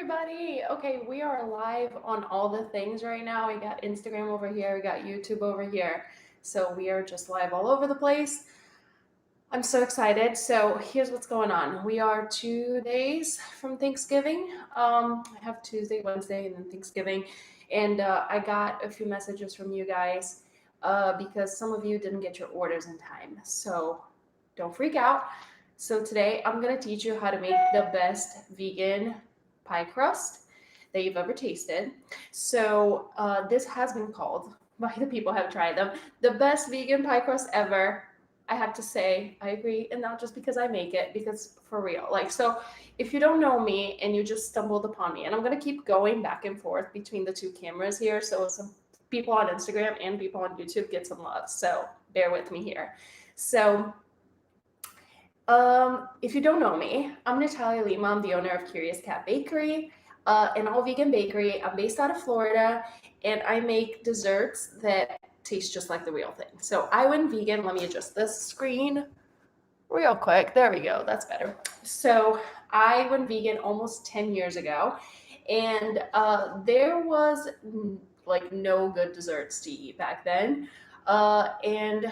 everybody. Okay, we are live on all the things right now. We got Instagram over here, we got YouTube over here. So we are just live all over the place. I'm so excited. So here's what's going on. We are 2 days from Thanksgiving. I have Tuesday, Wednesday, and then Thanksgiving. And I got a few messages from you guys because some of you didn't get your orders in time. So don't freak out. So today I'm going to teach you how to make the best vegan pie crust that you've ever tasted. So this has been called, by the people who have tried them, the best vegan pie crust ever. I have to say, I agree, and not just because I make it, because for real. So if you don't know me and you just stumbled upon me, and I'm going to keep going back and forth between the two cameras here, so some people on Instagram and people on YouTube get some love, so bear with me here. So if you don't know me, I'm Natalia Lima. I'm the owner of Curious Cat Bakery, an all-vegan bakery. I'm based out of Florida, and I make desserts that taste just like the real thing. So I went vegan. Let me adjust this screen real quick. There we go. That's better. So I went vegan almost 10 years ago, and there was like no good desserts to eat back then. And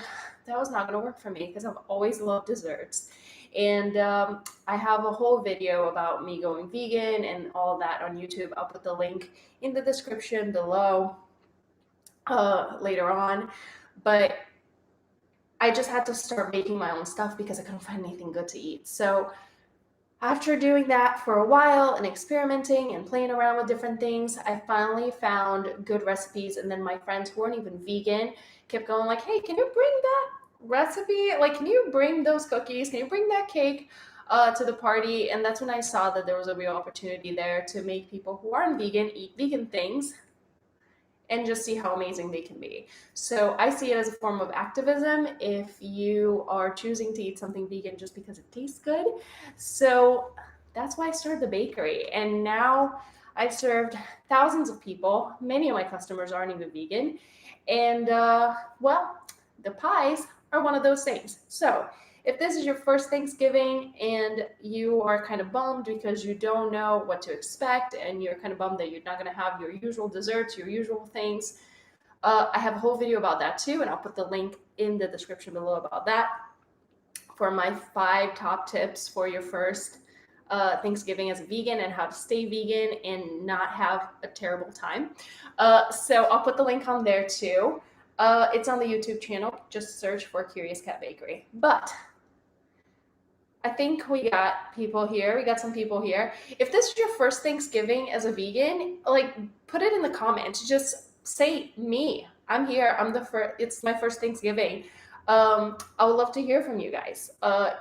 that was not going to work for me because I've always loved desserts. And I have a whole video about me going vegan and all that on YouTube. I'll put the link in the description below later on. But I just had to start making my own stuff because I couldn't find anything good to eat. So after doing that for a while and experimenting and playing around with different things, I finally found good recipes. And then my friends who weren't even vegan kept going like, hey, can you bring that recipe? Like, can you bring those cookies? Can you bring that cake to the party? And that's when I saw that there was a real opportunity there to make people who aren't vegan eat vegan things and just see how amazing they can be. So I see it as a form of activism if you are choosing to eat something vegan just because it tastes good. So that's why I started the bakery. And now I've served thousands of people. Many of my customers aren't even vegan. And well, the pies are one of those things. So if this is your first Thanksgiving and you are kind of bummed because you don't know what to expect and you're kind of bummed that you're not going to have your usual desserts, your usual things, I have a whole video about that too, and I'll put the link in the description below about that for my 5 top tips for your first Thanksgiving as a vegan and how to stay vegan and not have a terrible time. So I'll put the link on there too. It's on the YouTube channel. Just search for Curious Cat Bakery. But I think we got people here. We got some people here. If this is your first Thanksgiving as a vegan, like, put it in the comments. Just say me. I'm here. I'm the first. It's my first Thanksgiving. I would love to hear from you guys.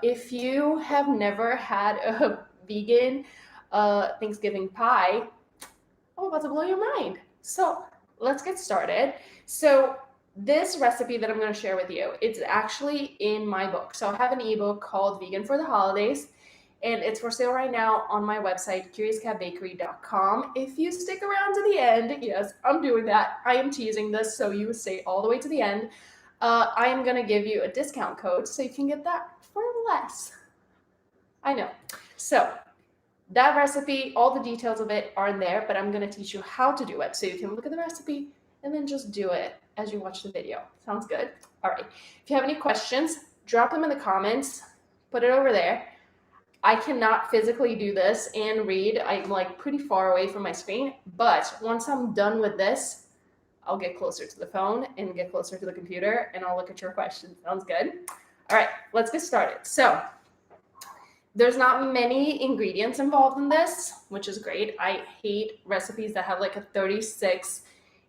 If you have never had a vegan Thanksgiving pie, I'm about to blow your mind. So let's get started. So this recipe that I'm going to share with you, it's actually in my book. So I have an ebook called Vegan for the Holidays, and it's for sale right now on my website, curiouscatbakery.com. If you stick around to the end, yes, I'm doing that. I am teasing this, so you stay all the way to the end. I am going to give you a discount code so you can get that for less. I know. So that recipe, all the details of it are in there, but I'm going to teach you how to do it. So you can look at the recipe and then just do it as you watch the video. Sounds good? All right. If you have any questions, drop them in the comments. Put it over there. I cannot physically do this and read. I'm like pretty far away from my screen, but once I'm done with this, I'll get closer to the phone and get closer to the computer and I'll look at your questions. Sounds good? All right, let's get started. So there's not many ingredients involved in this, which is great. I hate recipes that have like a 36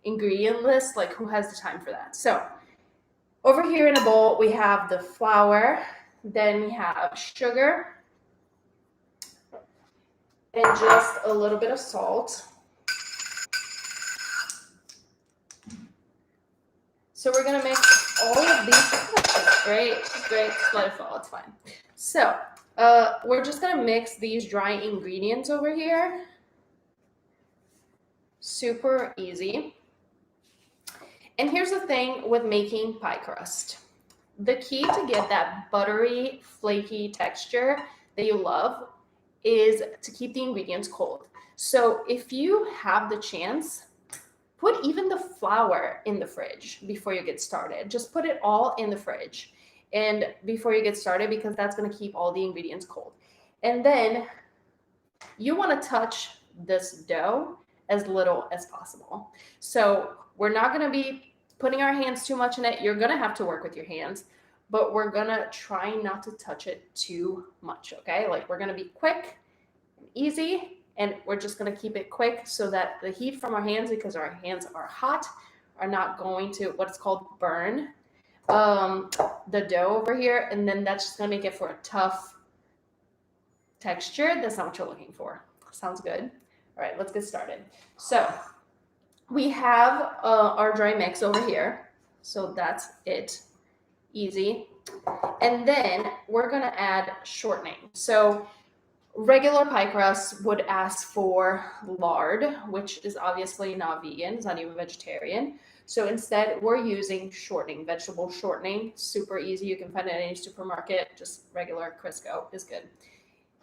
ingredient list. Like, who has the time for that? So over here in a bowl, we have the flour, then we have sugar, and just a little bit of salt. So we're gonna mix all of these. Great, just let it fall, it's fine. So we're just gonna mix these dry ingredients over here. Super easy. And here's the thing with making pie crust. The key to get that buttery, flaky texture that you love is to keep the ingredients cold. So if you have the chance, put even the flour in the fridge before you get started. Just put it all in the fridge and before you get started, because that's going to keep all the ingredients cold. And then you want to touch this dough as little as possible. So we're not going to be putting our hands too much in it. You're going to have to work with your hands, but we're going to try not to touch it too much, okay? Like, we're going to be quick and easy, and we're just going to keep it quick so that the heat from our hands, because our hands are hot, are not going to what's called burn the dough over here, and then that's just going to make it for a tough texture. That's not what you're looking for. Sounds good. All right, let's get started. So we have our dry mix over here. So that's it. Easy. And then we're going to add shortening. So regular pie crust would ask for lard, which is obviously not vegan. It's not even vegetarian. So instead, we're using shortening, vegetable shortening. Super easy. You can find it in any supermarket. Just regular Crisco is good.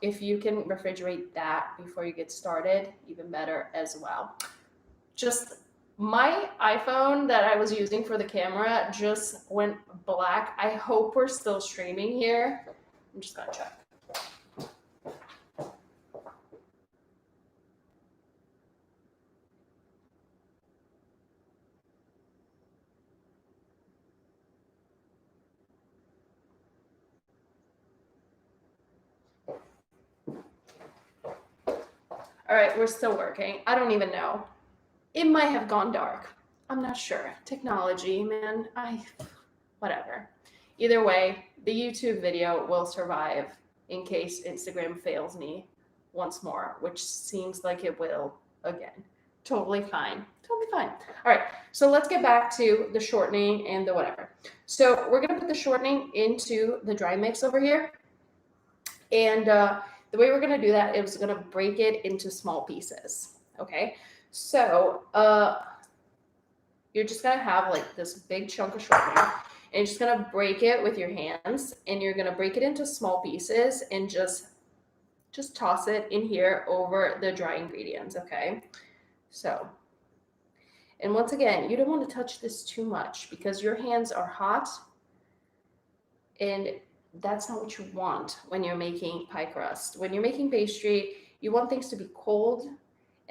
If you can refrigerate that before you get started, even better as well. Just my iPhone that I was using for the camera just went black. I hope we're still streaming here. I'm just gonna check. All right, we're still working. I don't even know. It might have gone dark. I'm not sure. Technology, man. Whatever. Either way, the YouTube video will survive in case Instagram fails me once more, which seems like it will again. Totally fine. Totally fine. All right, so let's get back to the shortening and the whatever. So we're going to put the shortening into the dry mix over here. And the way we're going to do that is going to break it into small pieces. Okay, so you're just going to have like this big chunk of shortening, and you're just going to break it with your hands, and you're going to break it into small pieces and just toss it in here over the dry ingredients. Okay, so, and once again, you don't want to touch this too much because your hands are hot, and that's not what you want when you're making pie crust. When you're making pastry, you want things to be cold,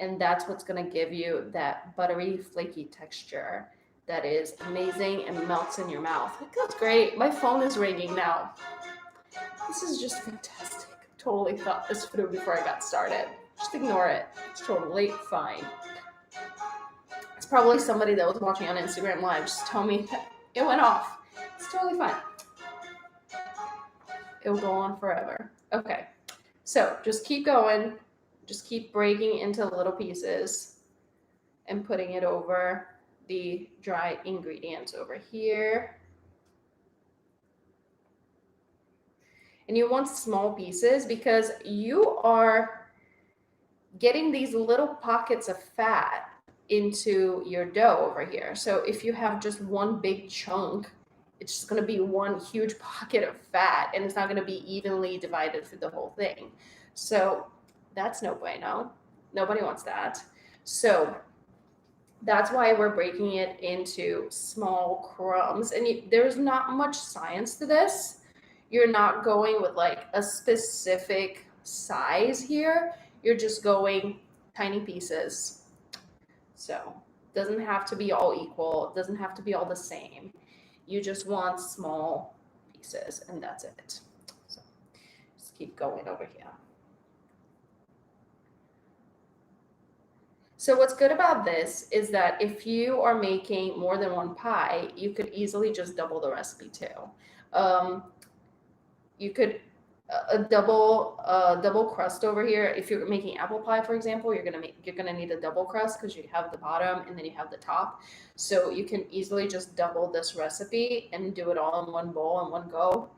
and that's what's going to give you that buttery, flaky texture that is amazing and melts in your mouth. That's great. My phone is ringing now. This is just fantastic. Totally thought this through before I got started. Just ignore it. It's totally fine. It's probably somebody that was watching on Instagram Live. Just tell me that it went off. It's totally fine. It will go on forever. Okay, so just keep going. Just keep breaking into little pieces and putting it over the dry ingredients over here. And you want small pieces because you are getting these little pockets of fat into your dough over here. So if you have just one big chunk, it's just going to be one huge pocket of fat, and it's not going to be evenly divided through the whole thing. So that's no bueno. Nobody wants that. So that's why we're breaking it into small crumbs. And there's not much science to this. You're not going with like a specific size here. You're just going tiny pieces. So it doesn't have to be all equal. It doesn't have to be all the same. You just want small pieces, and that's it. So just keep going over here. So what's good about this is that if you are making more than one pie, you could easily just double the recipe too. You could double crust over here. If you're making apple pie, for example, you're gonna need a double crust because you have the bottom and then you have the top. So you can easily just double this recipe and do it all in one bowl in one go,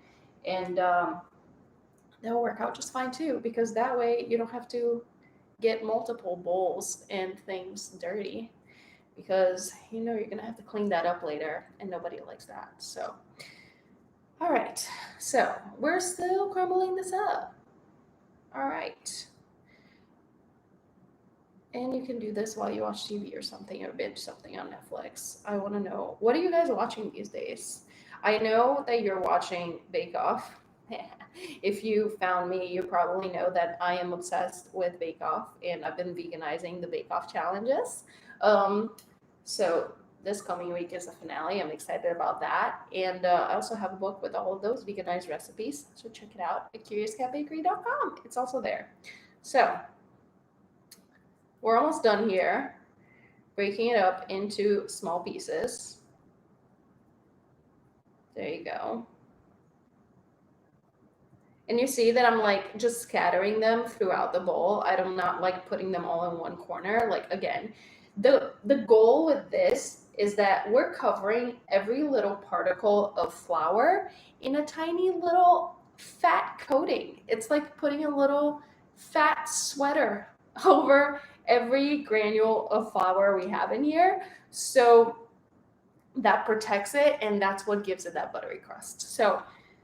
and that'll work out just fine too, because that way you don't have to get multiple bowls and things dirty, because you know you're gonna have to clean that up later, and nobody likes that. So all right, so we're still crumbling this up. All right. And you can do this while you watch TV or something, or binge something on Netflix. I want to know, what are you guys watching these days? I know that you're watching Bake Off. If you found me, you probably know that I am obsessed with Bake Off, and I've been veganizing the Bake Off challenges. Um, so this coming week is the finale. I'm excited about that. And I also have a book with all of those veganized recipes. So check it out at curiouscatbakery.com. It's also there. So we're almost done here, breaking it up into small pieces. There you go. And you see that I'm like just scattering them throughout the bowl. I'm not like putting them all in one corner. Like again, the goal with this is that we're covering every little particle of flour in a tiny little fat coating. It's like putting a little fat sweater over every granule of flour we have in here. So that protects it, and that's what gives it that buttery crust. So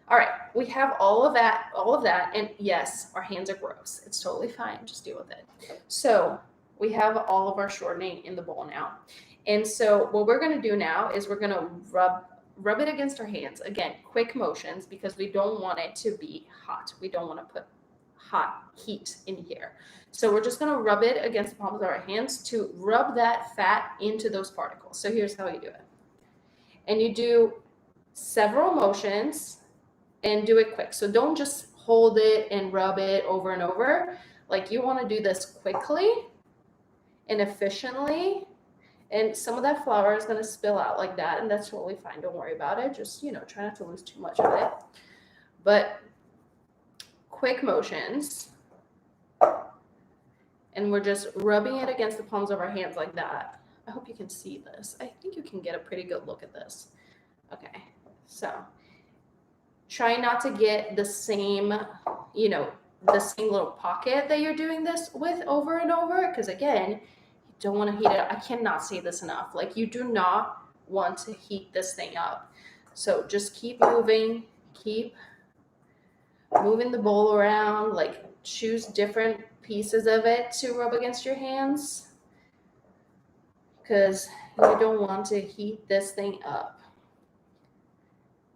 all right, we have all of that, and yes, our hands are gross. It's totally fine, just deal with it. So we have all of our shortening in the bowl now. And so what we're gonna do now is we're gonna rub it against our hands. Again, quick motions, because we don't want it to be hot. We don't wanna put hot heat in here. So we're just gonna rub it against the palms of our hands to rub that fat into those particles. So here's how you do it. And you do several motions and do it quick. So don't just hold it and rub it over and over. Like, you want to do this quickly and efficiently. And some of that flour is going to spill out like that, and that's totally fine. Don't worry about it. Just, try not to lose too much of it. But quick motions. And we're just rubbing it against the palms of our hands like that. I hope you can see this. I think you can get a pretty good look at this. Okay, so try not to get the same, the same little pocket that you're doing this with over and over, because again, you don't want to heat it up. I cannot say this enough. Like, you do not want to heat this thing up. So just keep moving, keep moving the bowl around, like choose different pieces of it to rub against your hands, because you don't want to heat this thing up.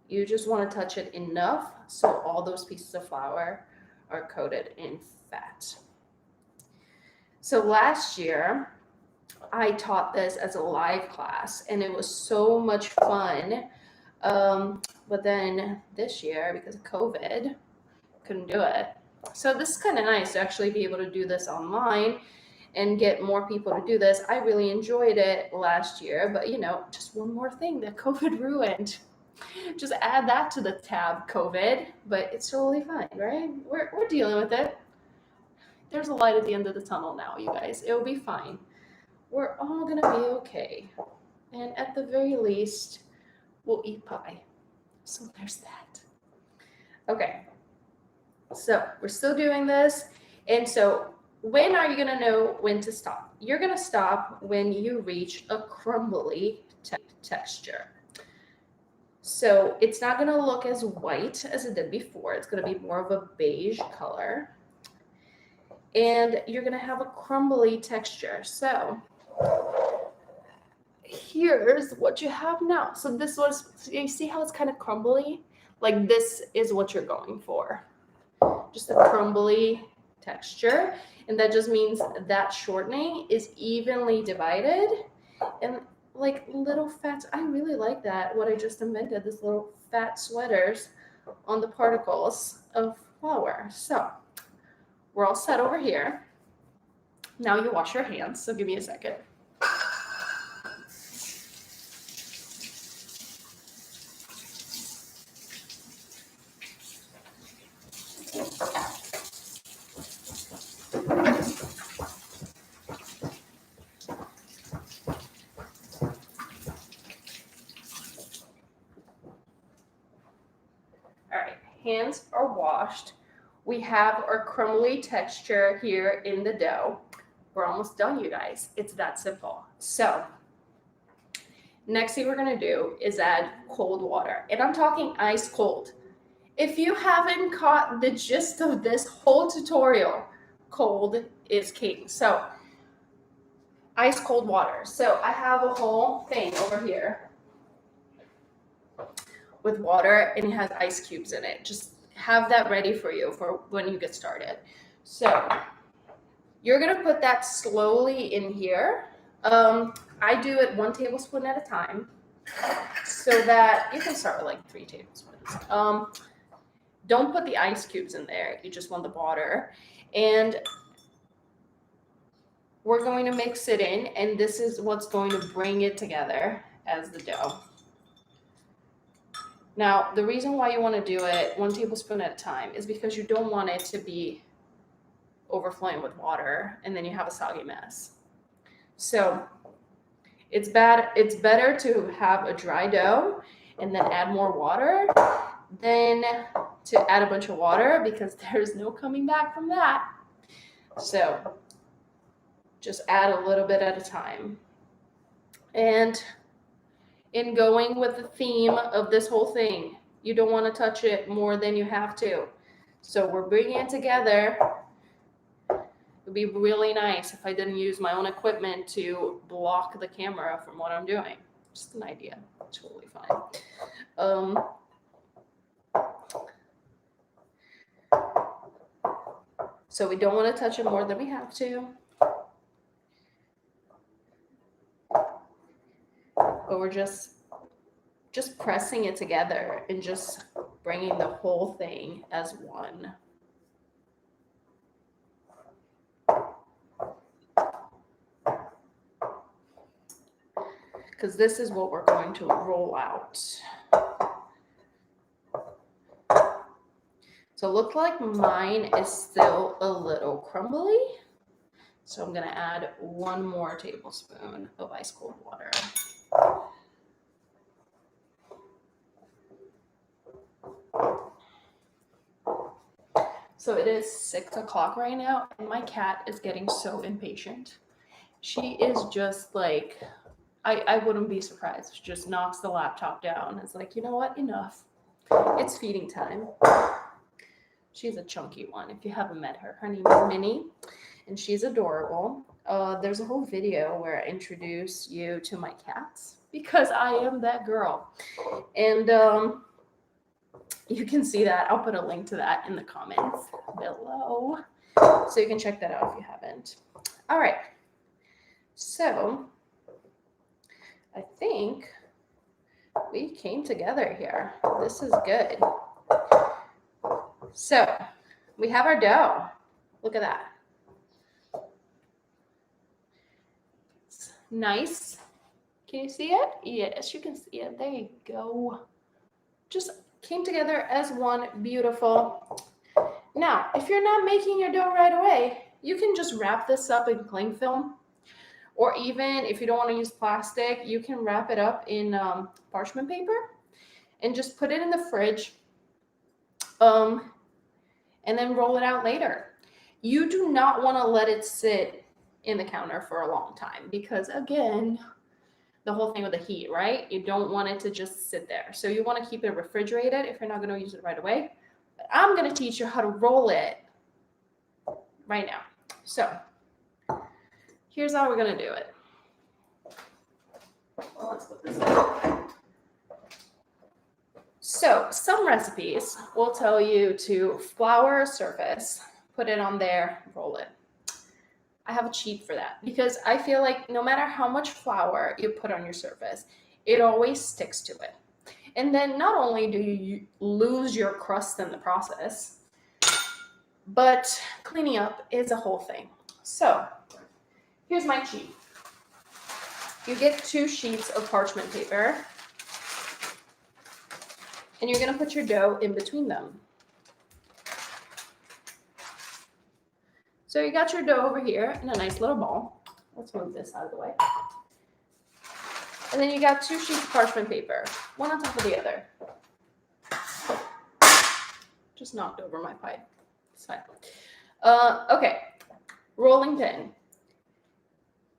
You just want to touch it enough so all those pieces of flour are coated in fat. So last year, I taught this as a live class, and it was so much fun. But then this year, because of COVID, couldn't do it. So this is kind of nice to actually be able to do this online and get more people to do this. I really enjoyed it last year, but just one more thing that COVID ruined. Just add that to the tab, COVID, but it's totally fine, right? We're dealing with it. There's a light at the end of the tunnel now, you guys. It'll be fine. We're all gonna be okay. And at the very least, we'll eat pie. So there's that. Okay. So we're still doing this. And so when are you gonna know when to stop? You're gonna stop when you reach a crumbly texture. So it's not going to look as white as it did before. It's going to be more of a beige color. And you're going to have a crumbly texture. So here's what you have now. So you see how it's kind of crumbly? Like, this is what you're going for. Just a crumbly texture. And that just means that shortening is evenly divided. And like little fat, I really like that, what I just invented, this little fat sweaters on the particles of flour. So we're all set over here. Now you wash your hands, so give me a second. Hands are washed. We have our crumbly texture here in the dough. We're almost done, you guys. It's that simple. So next thing we're going to do is add cold water. And I'm talking ice cold. If you haven't caught the gist of this whole tutorial, cold is king. So ice cold water. So I have a whole thing over here with water, and it has ice cubes in it. Just have that ready for you for when you get started. So you're gonna put that slowly in here. I do it 1 tablespoon at a time, so that you can start with like 3 tablespoons. Don't put the ice cubes in there. You just want the water. And we're going to mix it in, and this is what's going to bring it together as the dough. Now, the reason why you want to do it 1 tablespoon at a time is because you don't want it to be overflowing with water, and then you have a soggy mess. So it's better to have a dry dough and then add more water than to add a bunch of water, because there's no coming back from that. So just add a little bit at a time. And in going with the theme of this whole thing, you don't want to touch it more than you have to. So we're bringing it together. It would be really nice if I didn't use my own equipment to block the camera from what I'm doing. Just an idea. Totally fine. So we don't want to touch it more than we have to. But we're just pressing it together and just bringing the whole thing as one. Because this is what we're going to roll out. So it looks like mine is still a little crumbly. So I'm going to add 1 more tablespoon of ice cold water. So it is 6 o'clock right now, and my cat is getting so impatient. She is just like, I wouldn't be surprised. She just knocks the laptop down. It's like, you know what? Enough. It's feeding time. She's a chunky one. If you haven't met her, her name is Minnie, and she's adorable. There's a whole video where I introduce you to my cats, because I am that girl. And you can see that. I'll put a link to that in the comments below, so you can check that out if you haven't. All right. So I think we came together here. This is good. So we have our dough. Look at that. It's nice. Can you see it? Yes, you can see it. There you go. Just came together as one. Beautiful. Now, if you're not making your dough right away, you can just wrap this up in cling film. Or even if you don't want to use plastic, you can wrap it up in parchment paper and just put it in the fridge, and then roll it out later. You do not want to let it sit in the counter for a long time, because again, the whole thing with the heat, right? You don't want it to just sit there. So you want to keep it refrigerated if you're not going to use it right away. But I'm going to teach you how to roll it right now. So here's how we're going to do it. Well, let's put this in. So some recipes will tell you to flour a surface, put it on there, roll it. I have a cheat for that, because I feel like no matter how much flour you put on your surface, it always sticks to it. And then not only do you lose your crust in the process, but cleaning up is a whole thing. So here's my cheat. You get 2 sheets of parchment paper, and you're going to put your dough in between them. So you got your dough over here in a nice little ball. Let's move this out of the way. And then you got 2 sheets of parchment paper, one on top of the other. Just knocked over my pipe. It's fine. Okay, rolling pin.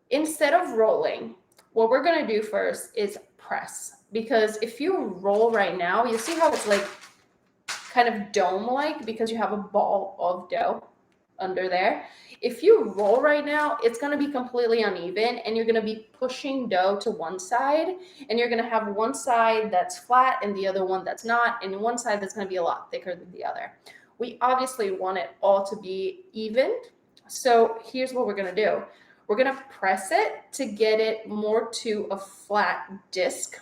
Instead of rolling, what we're going to do first is press. Because if you roll right now, you see how it's like kind of dome-like, because you have a ball of dough under there. If you roll right now, it's going to be completely uneven, and you're going to be pushing dough to one side, and you're going to have one side that's flat and the other one that's not, and one side that's going to be a lot thicker than the other. We obviously want it all to be even. So here's what we're going to do. We're going to press it to get it more to a flat disc.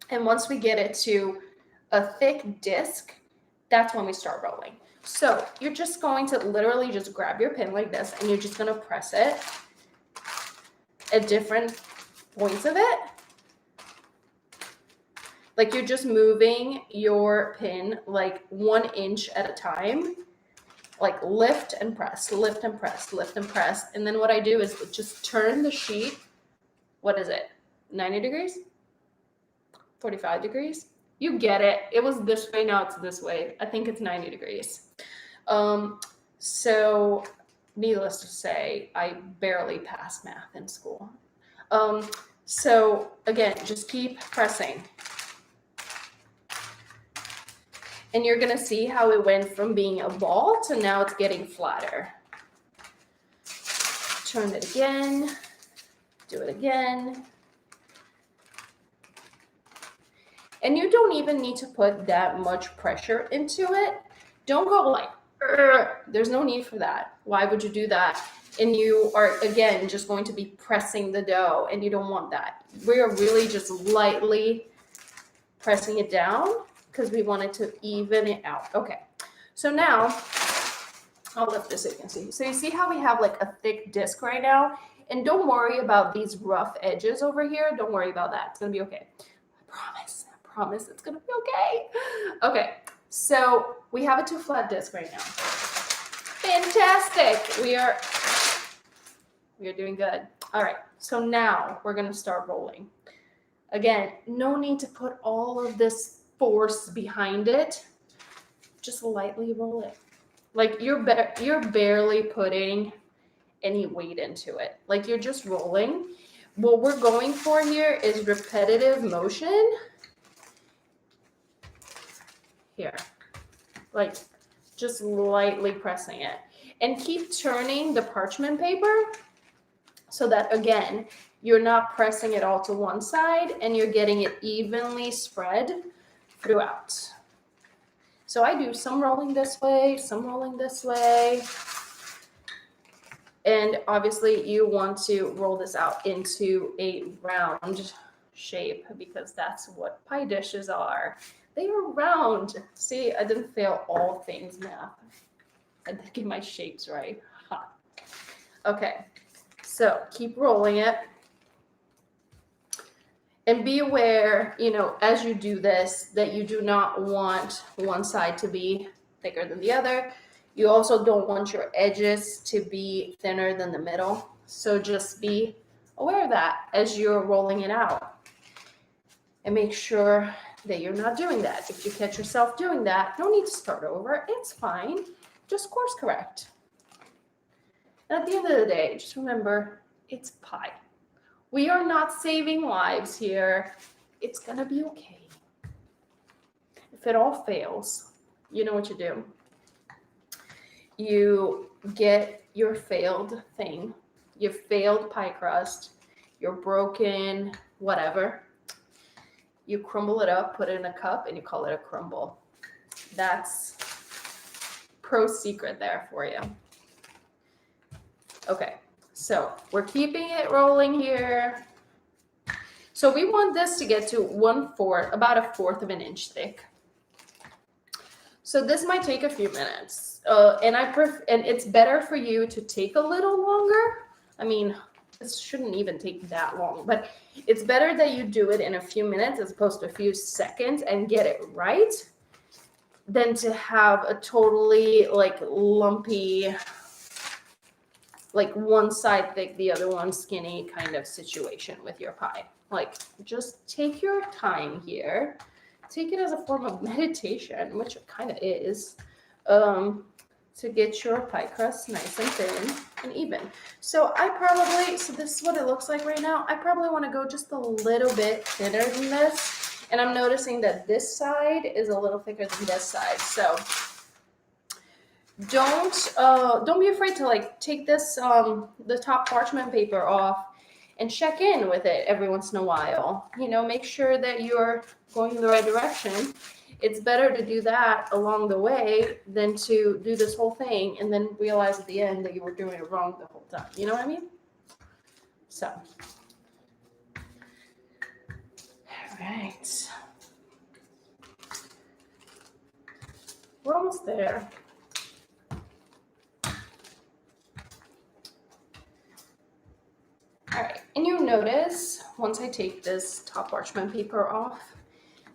And once we get it to a thick disc, that's when we start rolling. So you're just going to literally just grab your pin like this, and you're just going to press it at different points of it. Like you're just moving your pin like 1 inch at a time. Like lift and press, lift and press, lift and press. And then what I do is just turn the sheet. What is it? 90 degrees? 45 degrees? You get it. It was this way, now it's this way. I think it's 90 degrees. So needless to say, I barely passed math in school. So again, just keep pressing. And you're going to see how it went from being a ball to now it's getting flatter. Turn it again. Do it again. And you don't even need to put that much pressure into it. Don't go like, there's no need for that. Why would you do that? And you are, again, just going to be pressing the dough, and you don't want that. We're really just lightly pressing it down because we want it to even it out. Okay, so now, I'll lift this so you can see. So you see how we have like a thick disc right now? And don't worry about these rough edges over here. Don't worry about that. It's gonna be okay. I promise it's gonna be okay. Okay, so we have a 2 flat disc right now. Fantastic. We are doing good. All right, so now we're gonna start rolling. Again, no need to put all of this force behind it. Just lightly roll it. Like you're barely putting any weight into it. Like you're just rolling. What we're going for here is repetitive motion. Here, like just lightly pressing it, and keep turning the parchment paper so that again, you're not pressing it all to one side and you're getting it evenly spread throughout. So I do some rolling this way, some rolling this way. And obviously you want to roll this out into a round shape because that's what pie dishes are. They are round. See, I didn't fail all things math. I did get my shapes right. Ha. Okay, so keep rolling it. And be aware, you know, as you do this, that you do not want one side to be thicker than the other. You also don't want your edges to be thinner than the middle. So just be aware of that as you're rolling it out. And make sure that you're not doing that. If you catch yourself doing that, no need to start over. It's fine. Just course correct. And at the end of the day, just remember, it's pie. We are not saving lives here. It's gonna be okay. If it all fails, you know what you do. You get your failed thing, your failed pie crust, your broken whatever. You crumble it up, put it in a cup, and you call it a crumble. That's pro secret there for you. Okay, so we're keeping it rolling here. So we want this to get to 1/4, about 1/4 of an inch thick. So this might take a few minutes, and it's better for you to take a little longer. I mean, this shouldn't even take that long, but it's better that you do it in a few minutes as opposed to a few seconds and get it right than to have a totally like lumpy, like one side thick, the other one skinny kind of situation with your pie. Like just take your time here. Take it as a form of meditation, which it kind of is, to get your pie crust nice and thin and even. So so this is what it looks like right now. I probably want to go just a little bit thinner than this. And I'm noticing that this side is a little thicker than this side. So don't be afraid to like take this the top parchment paper off and check in with it every once in a while. You know, make sure that you're going in the right direction. It's better to do that along the way than to do this whole thing and then realize at the end that you were doing it wrong the whole time. You know what I mean? So, all right. We're almost there. All right, and you notice once I take this top parchment paper off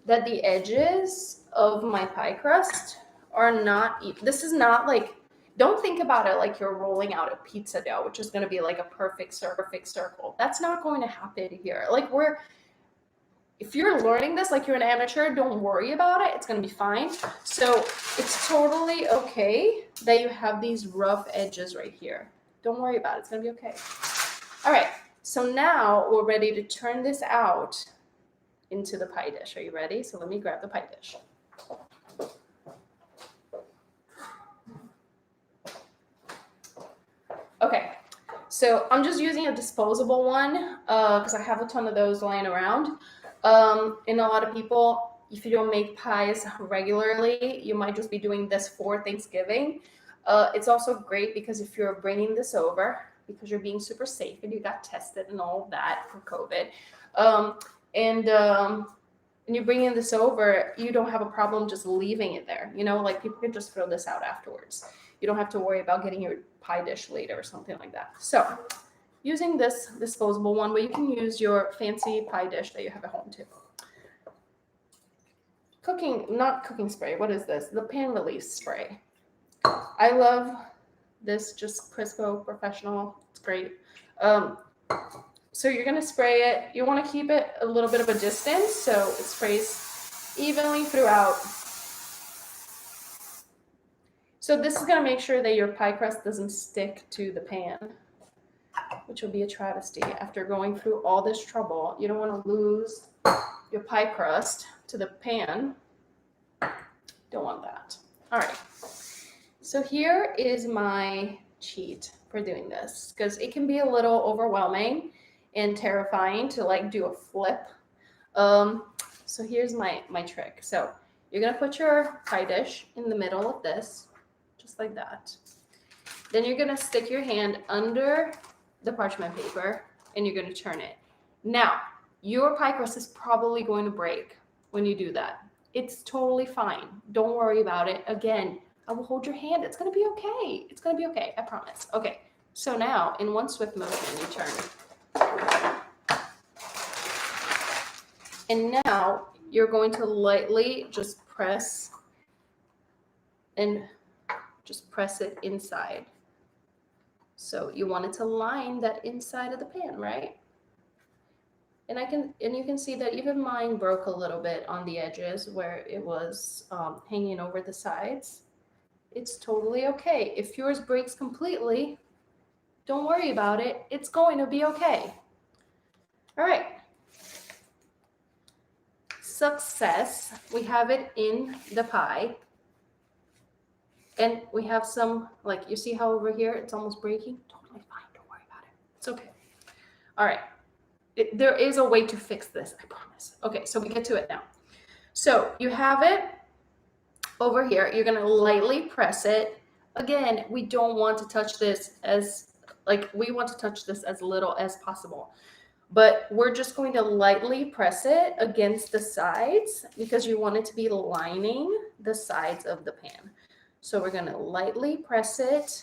that the edges of my pie crust are not, this is not like, don't think about it like you're rolling out a pizza dough, which is going to be like a perfect circle. That's not going to happen here. Like if you're learning this like you're an amateur, don't worry about it. It's going to be fine. So it's totally okay that you have these rough edges right here. Don't worry about it. It's going to be okay. All right. So now we're ready to turn this out into the pie dish. Are you ready? So let me grab the pie dish. Okay, so I'm just using a disposable one because I have a ton of those lying around. And a lot of people, if you don't make pies regularly, you might just be doing this for Thanksgiving. It's also great because if you're bringing this over, because you're being super safe and you got tested and all of that for COVID, and you're bringing this over, you don't have a problem just leaving it there. You know, like people can just throw this out afterwards. You don't have to worry about getting your pie dish later or something like that. So using this disposable one, but you can use your fancy pie dish that you have at home too. Not cooking spray. What is this? The pan release spray. I love this, just Crisco Professional. It's great. So you're going to spray it. You want to keep it a little bit of a distance so it sprays evenly throughout. So this is going to make sure that your pie crust doesn't stick to the pan, which will be a travesty after going through all this trouble. You don't want to lose your pie crust to the pan. Don't want that. All right. So here is my cheat for doing this because it can be a little overwhelming and terrifying to like do a flip. So here's my trick. So you're going to put your pie dish in the middle of this, just like that. Then you're going to stick your hand under the parchment paper and you're going to turn it. Now, your pie crust is probably going to break when you do that. It's totally fine. Don't worry about it. Again, I will hold your hand. It's going to be okay. It's going to be okay. I promise. Okay. So now in one swift motion, you turn. And now you're going to lightly just press it inside. So you want it to line that inside of the pan, right? And you can see that even mine broke a little bit on the edges where it was hanging over the sides. It's totally okay. If yours breaks completely, don't worry about it. It's going to be okay. All right. Success. We have it in the pie. And we have some, like, you see how over here it's almost breaking? Totally fine. Don't worry about it. It's okay. All right. There is a way to fix this, I promise. Okay, so we get to it now. So you have it over here. You're going to lightly press it. Again, we don't want to touch this we want to touch this as little as possible. But we're just going to lightly press it against the sides because you want it to be lining the sides of the pan. So we're going to lightly press it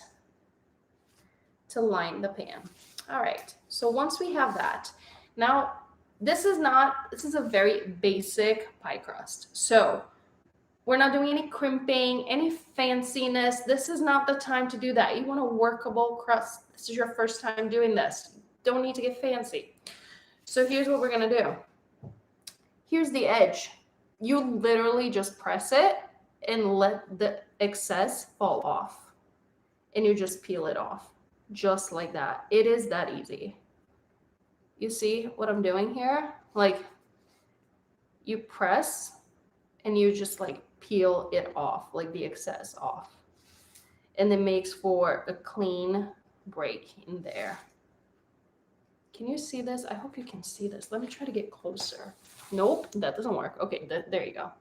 to line the pan. All right, so once we have that, now this is a very basic pie crust. So we're not doing any crimping, any fanciness. This is not the time to do that. You want a workable crust. This is your first time doing this. Don't need to get fancy. So here's what we're going to do. Here's the edge. You literally just press it and let the excess fall off. And you just peel it off. Just like that. It is that easy. You see what I'm doing here? Like, you press and you just like peel it off, like the excess off. and it makes for a clean break in there. Can you see this? I hope you can see this. Let me try to get closer. Nope, that doesn't work. Okay, there you go.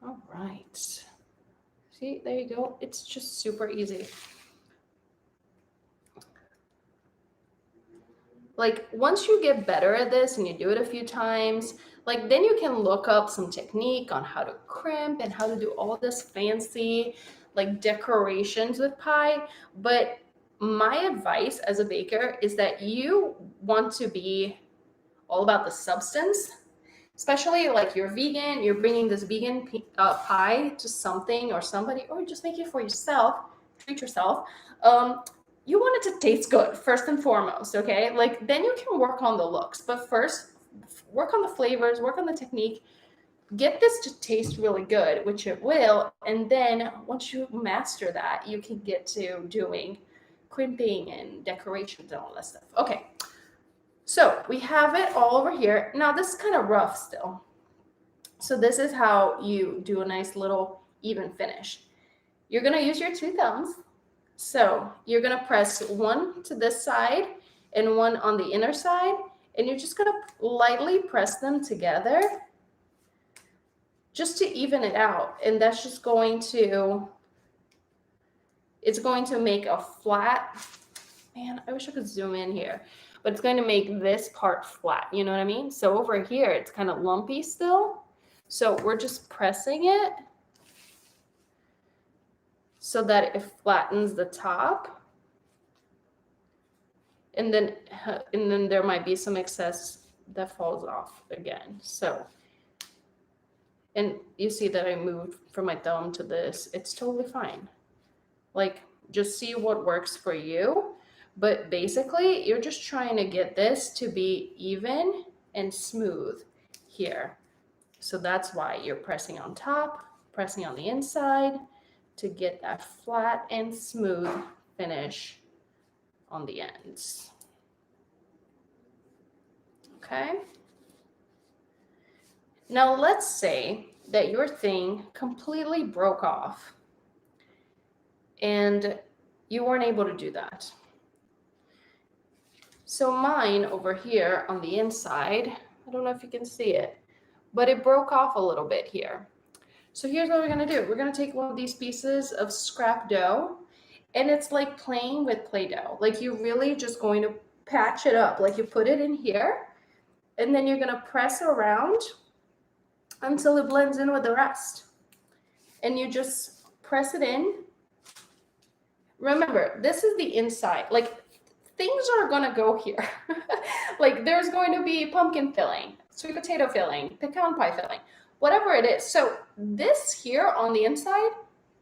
All right. See, there you go. It's just super easy. Like once you get better at this and you do it a few times, like then you can look up some technique on how to crimp and how to do all this fancy like decorations with pie. But my advice as a baker is that you want to be all about the substance, especially like you're vegan, you're bringing this vegan pie to something or somebody, or just make it for yourself, treat yourself. You want it to taste good first and foremost, okay? Like then you can work on the looks, but first work on the flavors, work on the technique, get this to taste really good, which it will. And then once you master that, you can get to doing crimping and decorations and all that stuff. Okay, so we have it all over here. Now this is kind of rough still. So this is how you do a nice little even finish. You're gonna use your two thumbs. So you're gonna press one to this side and one on the inner side, and you're just gonna lightly press them together just to even it out. And that's just going to, it's going to make a flat, man, I wish I could zoom in here, but it's going to make this part flat, you know what I mean? So over here, it's kind of lumpy still. So we're just pressing it so that it flattens the top. And then there might be some excess that falls off again. So, and you see that I moved from my thumb to this. It's totally fine. Like, just see what works for you. But basically, you're just trying to get this to be even and smooth here. So that's why you're pressing on top, pressing on the inside to get that flat and smooth finish on the ends. Okay. Now let's say that your thing completely broke off and you weren't able to do that. So mine over here on the inside, I don't know if you can see it, but it broke off a little bit here. So here's what we're gonna do. We're gonna take one of these pieces of scrap dough, and it's like playing with Play-Doh. Like you're really just going to patch it up. Like you put it in here, and then you're gonna press around until it blends in with the rest. And you just press it in. Remember, this is the inside. Like things are gonna go here. Like there's going to be pumpkin filling, sweet potato filling, pecan pie filling, whatever it is. So this here on the inside,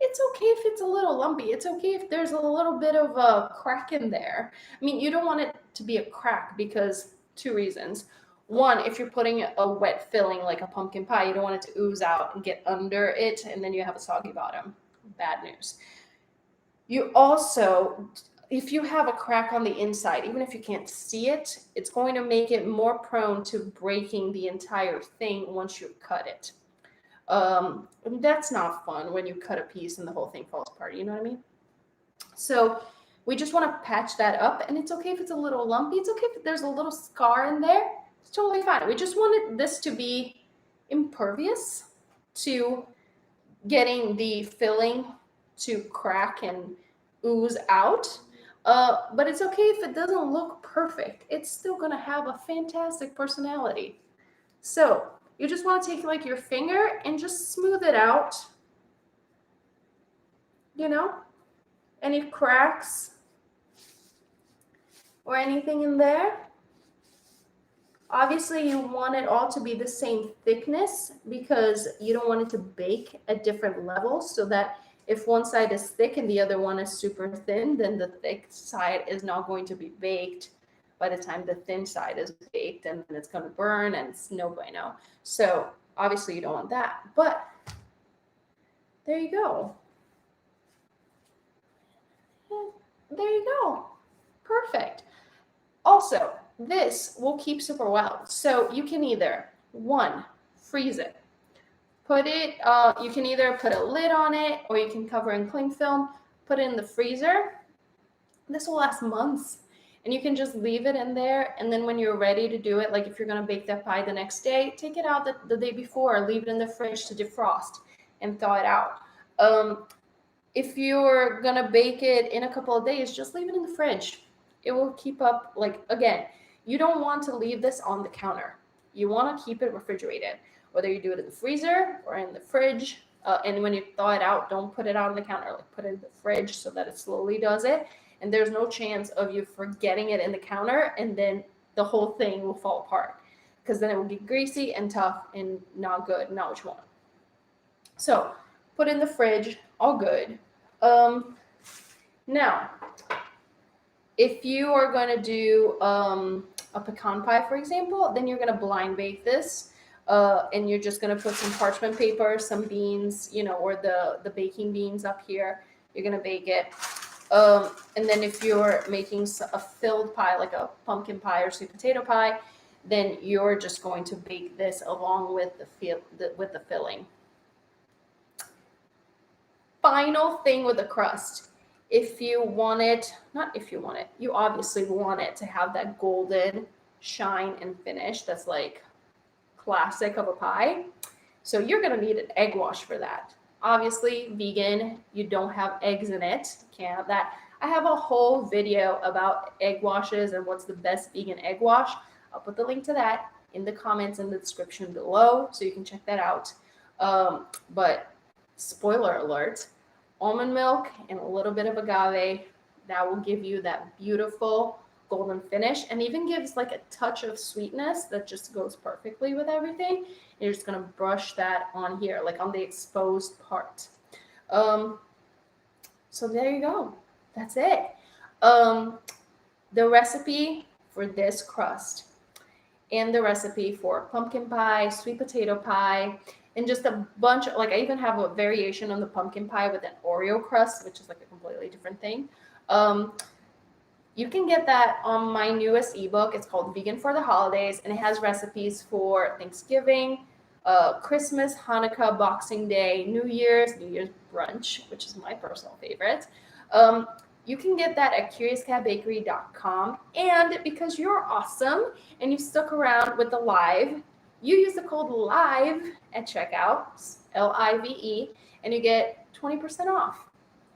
it's okay if it's a little lumpy. It's okay if there's a little bit of a crack in there. I mean, you don't want it to be a crack because two reasons. One, if you're putting a wet filling like a pumpkin pie, you don't want it to ooze out and get under it, and then you have a soggy bottom. Bad news. You also, if you have a crack on the inside, even if you can't see it, it's going to make it more prone to breaking the entire thing once you cut it. And that's not fun when you cut a piece and the whole thing falls apart, you know what I mean? So we just want to patch that up, and it's okay if it's a little lumpy. It's okay if there's a little scar in there. It's totally fine. We just wanted this to be impervious to getting the filling to crack and ooze out. But it's okay if it doesn't look perfect. It's still going to have a fantastic personality. So you just want to take like your finger and just smooth it out. You know, any cracks or anything in there. Obviously, you want it all to be the same thickness because you don't want it to bake at different levels, so that if one side is thick and the other one is super thin, then the thick side is not going to be baked by the time the thin side is baked, and then it's going to burn and it's no bueno. So obviously you don't want that, but there you go. There you go. Perfect. Also, this will keep super well. So you can either, one, freeze it. Put it, you can either put a lid on it or you can cover in cling film, put it in the freezer. This will last months. And you can just leave it in there, and then when you're ready to do it, like if you're going to bake that pie the next day, take it out the day before, leave it in the fridge to defrost and thaw it out. If you're going to bake it in a couple of days, just leave it in the fridge. It will keep up, like, again, you don't want to leave this on the counter. You want to keep it refrigerated, whether you do it in the freezer or in the fridge. And when you thaw it out, don't put it out on the counter. Like, put it in the fridge so that it slowly does it. And there's no chance of you forgetting it in the counter, and then the whole thing will fall apart, because then it will get greasy and tough and not good, not what you want. So put it in the fridge, all good. Now, if you are going to do a pecan pie, for example, then you're going to blind bake this. And you're just going to put some parchment paper, some beans, or the baking beans up here. You're going to bake it. And then if you're making a filled pie, like a pumpkin pie or sweet potato pie, then you're just going to bake this along with the filling. Final thing with the crust. If you want it, you obviously want it to have that golden shine and finish that's like classic of a pie. So you're going to need an egg wash for that. Obviously, vegan, you don't have eggs in it. Can't have that. I have a whole video about egg washes and what's the best vegan egg wash. I'll put the link to that in the comments in the description below, so you can check that out. But spoiler alert, almond milk and a little bit of agave, that will give you that beautiful golden finish, and even gives like a touch of sweetness that just goes perfectly with everything. And you're just going to brush that on here, like on the exposed part. So there you go. That's it. The recipe for this crust and the recipe for pumpkin pie, sweet potato pie, and just a bunch of, like, I even have a variation on the pumpkin pie with an Oreo crust, which is like a completely different thing. You can get that on my newest ebook. It's called Vegan for the Holidays, and it has recipes for Thanksgiving, Christmas, Hanukkah, Boxing Day, New Year's brunch, which is my personal favorite. You can get that at CuriousCatBakery.com. And because you're awesome and you stuck around with the live, you use the code LIVE at checkout, LIVE, and you get 20% off.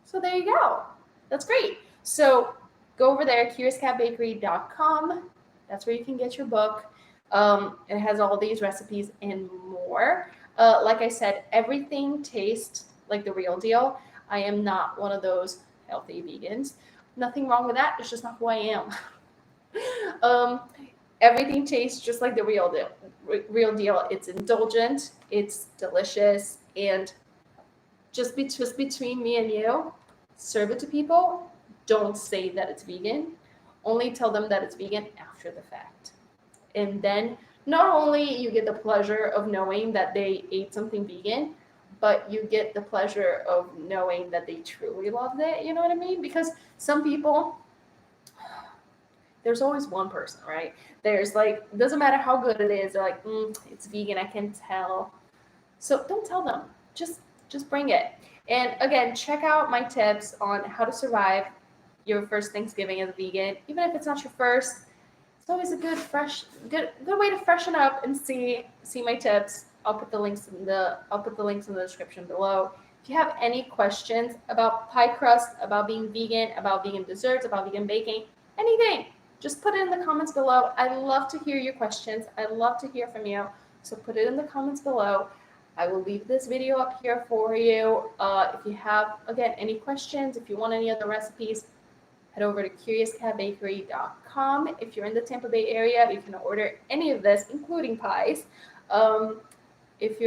So there you go. That's great. So go over there, CuriousCatBakery.com. That's where you can get your book. It has all these recipes and more. Like I said, everything tastes like the real deal. I am not one of those healthy vegans. Nothing wrong with that. It's just not who I am. Everything tastes just like the real deal. It's indulgent. It's delicious. And just between me and you, serve it to people. Don't say that it's vegan. Only tell them that it's vegan after the fact. And then not only you get the pleasure of knowing that they ate something vegan, but you get the pleasure of knowing that they truly loved it. You know what I mean? Because some people, there's always one person, right? There's like, doesn't matter how good it is, they're like, it's vegan, I can tell. So don't tell them. Just bring it. And again, check out my tips on how to survive your first Thanksgiving as a vegan. Even if it's not your first, it's always a good way to freshen up and see my tips. I'll put the links in the description below. If you have any questions about pie crust, about being vegan, about vegan desserts, about vegan baking, anything, just put it in the comments below. I love to hear your questions. I love to hear from you. So put it in the comments below. I will leave this video up here for you. If you have, again, any questions, if you want any other recipes, head over to CuriousCatBakery.com. If you're in the Tampa Bay area, you can order any of this, including pies. If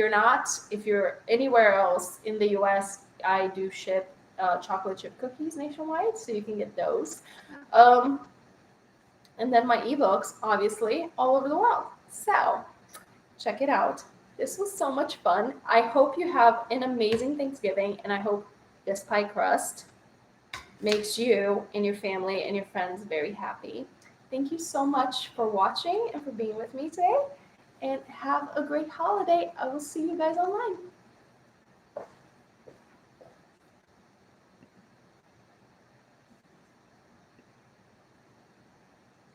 you're anywhere else in the US, I do ship chocolate chip cookies nationwide, so you can get those. And then my ebooks, obviously, all over the world. So check it out. This was so much fun. I hope you have an amazing Thanksgiving, and I hope this pie crust makes you and your family and your friends very happy. Thank you so much for watching and for being with me today. And have a great holiday. I will see you guys online.